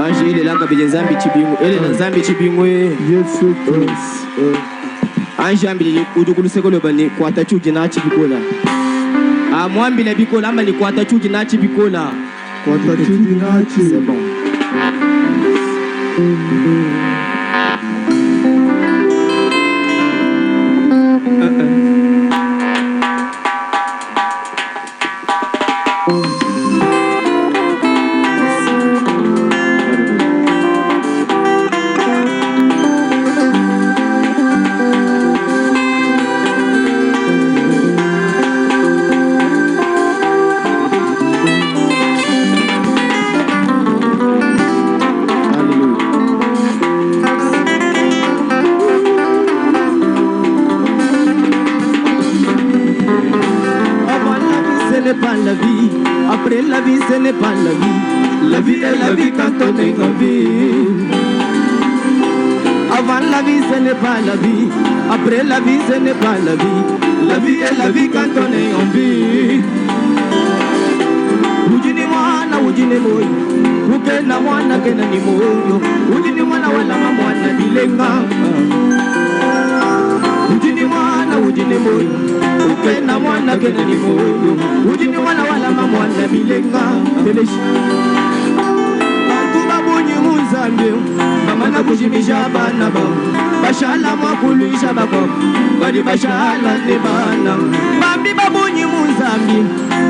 Angele la kabije nzambi chibingu ele na nzambi chibingu Yesu Christ anjambi udukuluseko lobani kwata chuji na chibikola amwambi na bikola amba ni kwata chuji na chibikola kwata chuji na chi c'est bon Après la vie, ce n'est pas la vie. La vie est la vie quand on est en vie. Avant la vie, ce n'est pas la vie. Après la vie, ce n'est pas la vie. La vie est la vie quand on est en vie. Ujini mwana, ujini moyo. Ukena mwana, kena ni moyo. Ujini mwana wala mwana bilenga. Ujini mwana, ujini moyo. Ukena mwana, kena ni moyo. Ujini mwana wala mwana bilenga. Beleshi Bantu babunyi muzambi Mama na kujimisha bana ba Bashala mwakulisha bako Badi bashala ne bana Bambi babunyi muzambi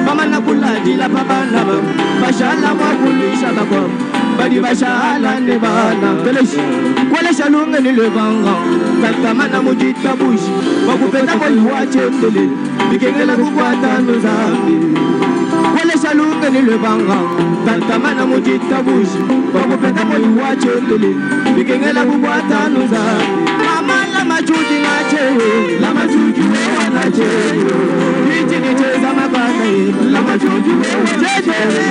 Mama na kuladila babana ba Bashala mwakulisha bako Badi bashala ne bana Beleshi Kwelesha lunga ni levanga Katamana mujita bushi Wakupenda kwa yuwache mdele Bikengela kukwata nuzambi Kwelesha lunga ni levanga Katamana mujita bushi Wakupenda kwa yuwache mdele Bikengela kukwata nuzambi Mama la machuji na chewe La machuji wewa na chewe Niji ni cheza mabana La machuji wewa na chewe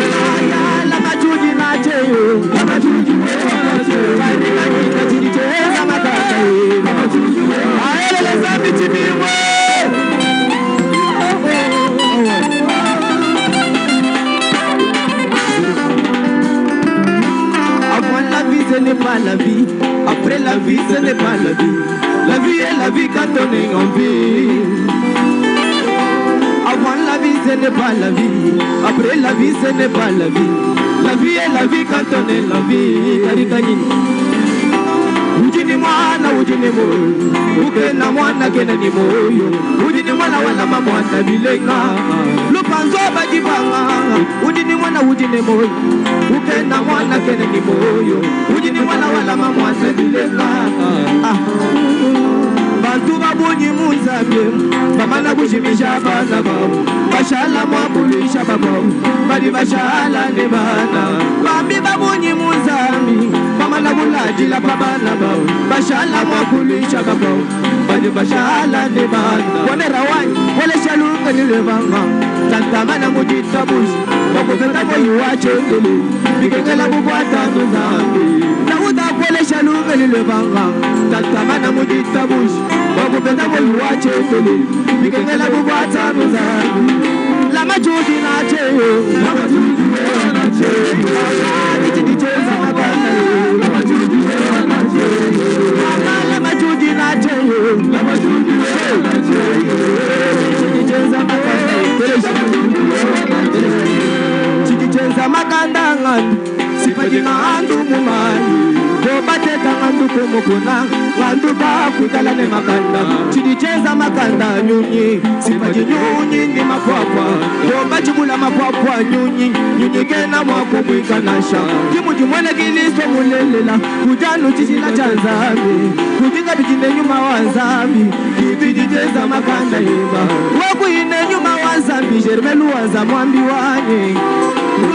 La machuji na chewe La machuji wewa na chewe Kani na kita chini cheza mabana La machuji wewa Aele zambi chimiwe Avant la vie ce n'est pas la vie. Après la vie ce n'est pas la vie. La vie est la vie quand on est en vie. Avant la vie ce n'est pas la vie. Après la vie ce n'est pas la vie. La vie est la vie quand on est en vie. Ujini mwana ujini moyo Ukena mwana kena ni moyo Ujini mwana wala mamwana bilenga Lupanzo bagibanga Ujini mwana ujini moyo Ukena mwana kena ni moyo Ujini mwana wala mamwana bilenga Bantu babunyi muzambi Mama na kushimisha bana babu Bashala mwakulisha babu Badi bashala ne bana Bambi babunyi muzambi Mama na kulajila babana babu Bashala mwakulisha babu Badi bashala ne bana Kone rawani, kone shalunga nilevanga Tantamana mujita bushi Wakupenda kwa yuwache ndele Bikengela kukwata nuzambi Nauta kone shalunga nilevanga Tantamana mujita bushi Wakupenda kwa yuwache ndele Bikengela kukwata nuzambi La majuji na cheyo La majuji na cheyo Niji cheza magana La majuji na cheyo La majuji na cheyo La majuji na cheyo Niji cheza magana Niji cheza maganda ngani Sipaji ngandu mumani Bateka ngandu kumukuna Ngandu bakudala ne makanda Chidicheza makanda nyunyi Sipaji nyunyi ni mapwapwa Yomba chibula mapwapwa nyunyi Nyunyi kena mwako mwikanasha Kimuji mwene kiliso mulelela Kujanu chichila chanzami Kujinga bijine nyuma wanzami Kibidicheza makanda hima Waku ine nyuma wanzami Jermelu wanza mwambi wane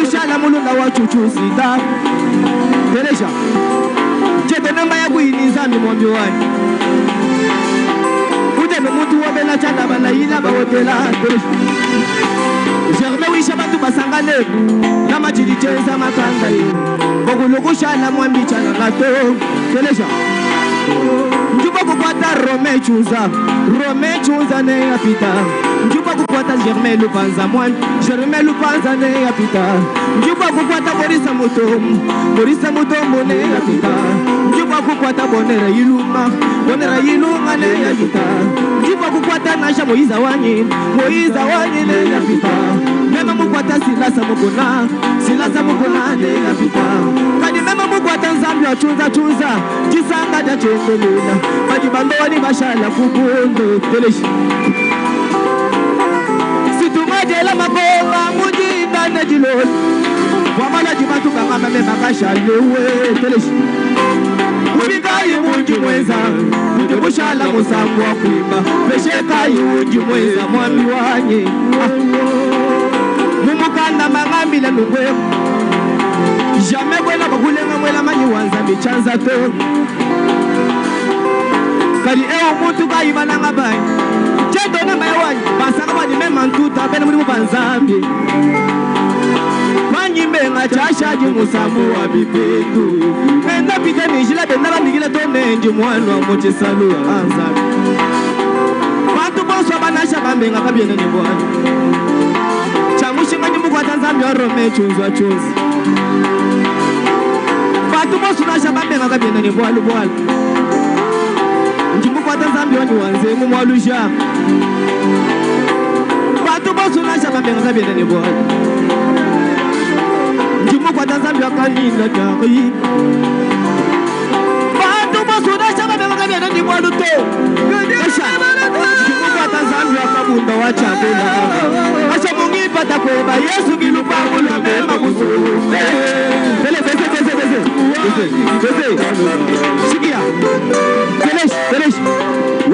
Rushala mulunga wa chuchusita Teresha Chete namba ya kuinizami mwambi wani Ujebe mutu wabela chanda bana ila bawotela Germe wisha batu basangane Nama chilicheza makanda Bogulukushala mwambi chana gato Kelesha Njubo kukwata Rome chunza ne yapita njupa kukwata Germain Lupanza mwan Germain Lupanza ne yapita njupa kukwata Morisa Mutombo ne yapita njupa kukwata Bonera Yilunga ne yapita njupa kukwata Nasha Moiza Wanyi ne yapita mema mukwata Silasa Mukona ne yapita kadi mema mukwata Nzambi wa chunza Jisanga ja chengeluna Majibando wani bashala kukundo Teleshi Situmajela makonga Mujinda nejiloni Wamala jibatu kama meme bakashalewe Teleshi Ubikayi munji mweza Mujibushala musambu wa kuimba Peshekayi unji mweza Mwami wanye Mumukanda mangambile nungwe Jamais kwela bakulenga mwela manyi wanzambi chanza to Kali muntu kayibana ngabayi Cheto na mayawanyi Basaka wani mema ntuta Bene muri mubanzambi Manyi menga chashaji musambu wa bipetu Menda pite nijila Benda nigile tone nji mwanu wa moche salu anzambi Bantu bonso banasha bambenga kabiene ni bwani Chamushinga ni mukwata nzambi wa Rome chunzwa chunzi Bantu bonso nasha bambenga kabiene ni bwalu Njimukwata nzambi wani wanze mumwalusha Bantu bosu nasha bambenga kabiene ni bwalu Njimukwata nzambi wakaninda taki Bantu bosu nasha bambenga kabiene ni bwalu to Njimukwata nzambi wakabunda wachambela Asha mungipata kweba Yesu kilupangula mema kusume Sikia Telesh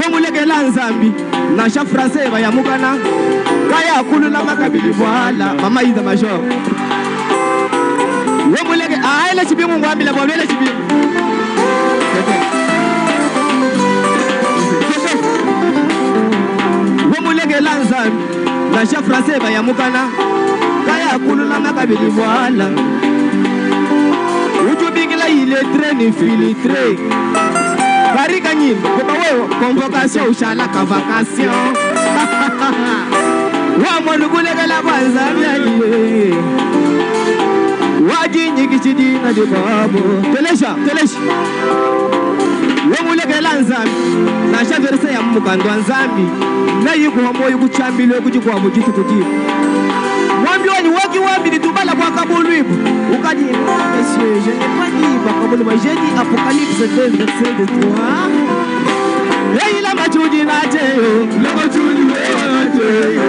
Wamulekela Nzambi Nasha Francais bayamukana Kaya kulula makabili voila Mama iza major Wamuleke Aile chibimu mwambila Wamule chibimu Wamulekela Nzambi Nasha Francais bayamukana Kaya kulula makabili voila Ujubingila iletre ni filtre Barika nyimbo Koba wewe convocation ushala ka vacation Wamulugulegela banzambi aliye Wajinyi kichidina di babo Telesha Wamulegela Nzambi Nasha verse ya mukando Nzambi Na yiku hamoyi kuchambile kujikwa mujitu kujibu Mwambi wani waki wambi ni tubala kwa kabuluibu Ukadi Monsieur, je n'ai pas dit Bakabulu mais j'ai dit Apocalypse 2 verset 3 Hey la machuji na teyo La machuji na teyo